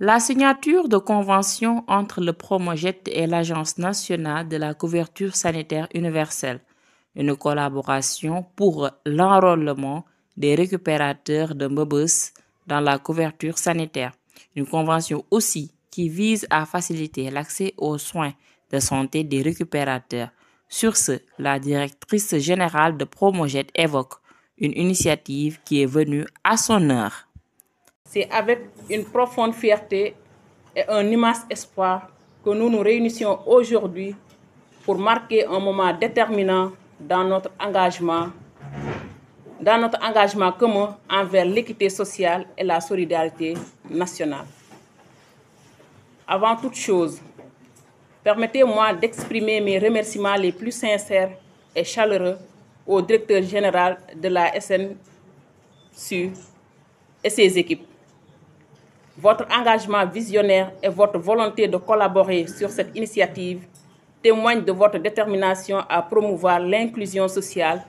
La signature de convention entre le Promojet et l'Agence nationale de la couverture sanitaire universelle, une collaboration pour l'enrôlement des récupérateurs de Mbebes dans la couverture sanitaire. Une convention aussi qui vise à faciliter l'accès aux soins de santé des récupérateurs. Sur ce, la directrice générale de Promojet évoque une initiative qui est venue à son heure. C'est avec une profonde fierté et un immense espoir que nous nous réunissons aujourd'hui pour marquer un moment déterminant dans notre engagement commun envers l'équité sociale et la solidarité nationale. Avant toute chose, permettez-moi d'exprimer mes remerciements les plus sincères et chaleureux au directeur général de la SNSU et ses équipes. Votre engagement visionnaire et votre volonté de collaborer sur cette initiative témoignent de votre détermination à promouvoir l'inclusion sociale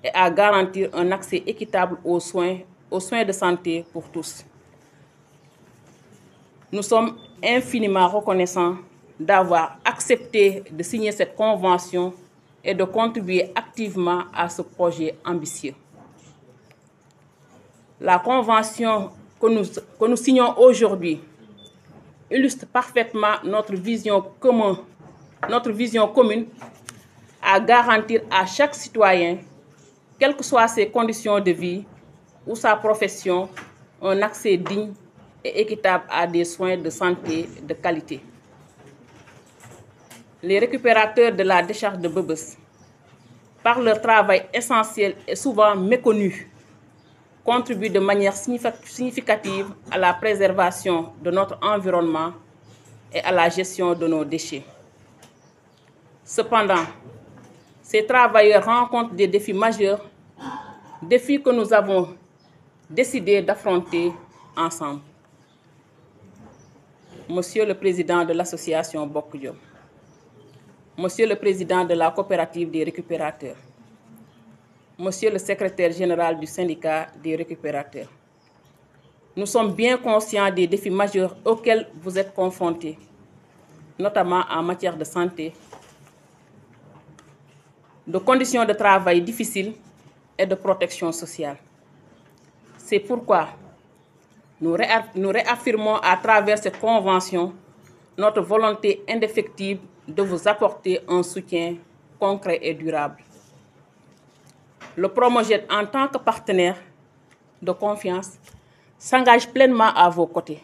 et à garantir un accès équitable aux soins de santé pour tous. Nous sommes infiniment reconnaissants d'avoir accepté de signer cette convention et de contribuer activement à ce projet ambitieux. La convention que nous signons aujourd'hui illustre parfaitement notre vision commune à garantir à chaque citoyen, quelles que soient ses conditions de vie ou sa profession, un accès digne et équitable à des soins de santé de qualité. Les récupérateurs de la décharge de Mbebes, par leur travail essentiel et souvent méconnu, contribuent de manière significative à la préservation de notre environnement et à la gestion de nos déchets. Cependant, ces travailleurs rencontrent des défis majeurs, défis que nous avons décidé d'affronter ensemble. Monsieur le Président de l'association Bokk Jom, Monsieur le Président de la coopérative des récupérateurs, Monsieur le Secrétaire général du syndicat des récupérateurs, nous sommes bien conscients des défis majeurs auxquels vous êtes confrontés, notamment en matière de santé, de conditions de travail difficiles et de protection sociale. C'est pourquoi nous réaffirmons à travers cette convention notre volonté indéfectible de vous apporter un soutien concret et durable. Le Promojet, en tant que partenaire de confiance, s'engage pleinement à vos côtés.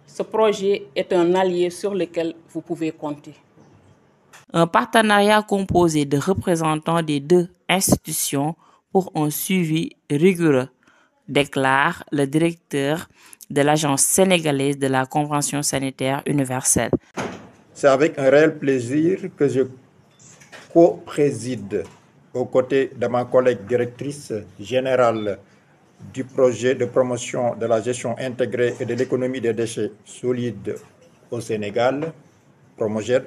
Ce projet est un allié sur lequel vous pouvez compter. Un partenariat composé de représentants des deux institutions pour un suivi rigoureux, déclare le directeur de l'Agence sénégalaise de la Convention sanitaire universelle. C'est avec un réel plaisir que je co-préside aux côtés de ma collègue directrice générale du projet de promotion de la gestion intégrée et de l'économie des déchets solides au Sénégal, Promojet,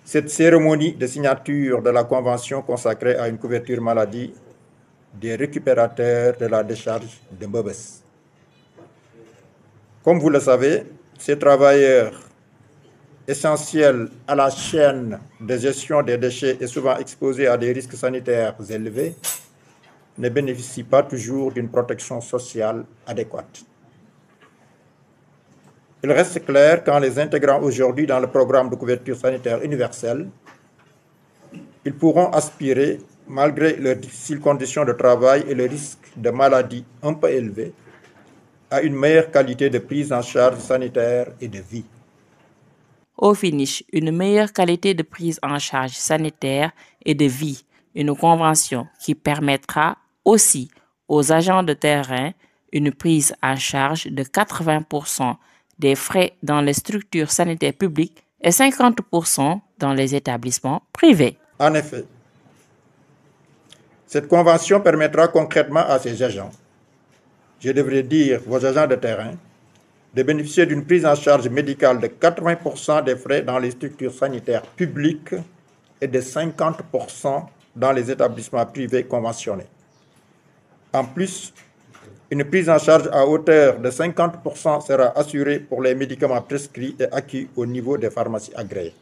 cette cérémonie de signature de la convention consacrée à une couverture maladie des récupérateurs de la décharge de Mbebes. Comme vous le savez, ces travailleurs essentiels à la chaîne de gestion des déchets et souvent exposés à des risques sanitaires élevés ne bénéficient pas toujours d'une protection sociale adéquate. Il reste clair qu'en les intégrant aujourd'hui dans le programme de couverture sanitaire universelle, ils pourront aspirer, malgré leurs difficiles conditions de travail et le risque de maladie un peu élevé, à une meilleure qualité de prise en charge sanitaire et de vie. Au finish, une meilleure qualité de prise en charge sanitaire et de vie, une convention qui permettra aussi aux agents de terrain une prise en charge de 80% des frais dans les structures sanitaires publiques et 50% dans les établissements privés. En effet, cette convention permettra concrètement à ces agents, je devrais dire vos agents de terrain, de bénéficier d'une prise en charge médicale de 80% des frais dans les structures sanitaires publiques et de 50% dans les établissements privés conventionnés. En plus, Une prise en charge à hauteur de 50% sera assurée pour les médicaments prescrits et acquis au niveau des pharmacies agréées.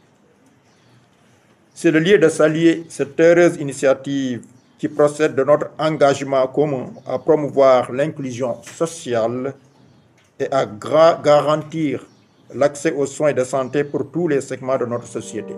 C'est le lieu de saluer cette heureuse initiative qui procède de notre engagement commun à promouvoir l'inclusion sociale et à garantir l'accès aux soins de santé pour tous les segments de notre société.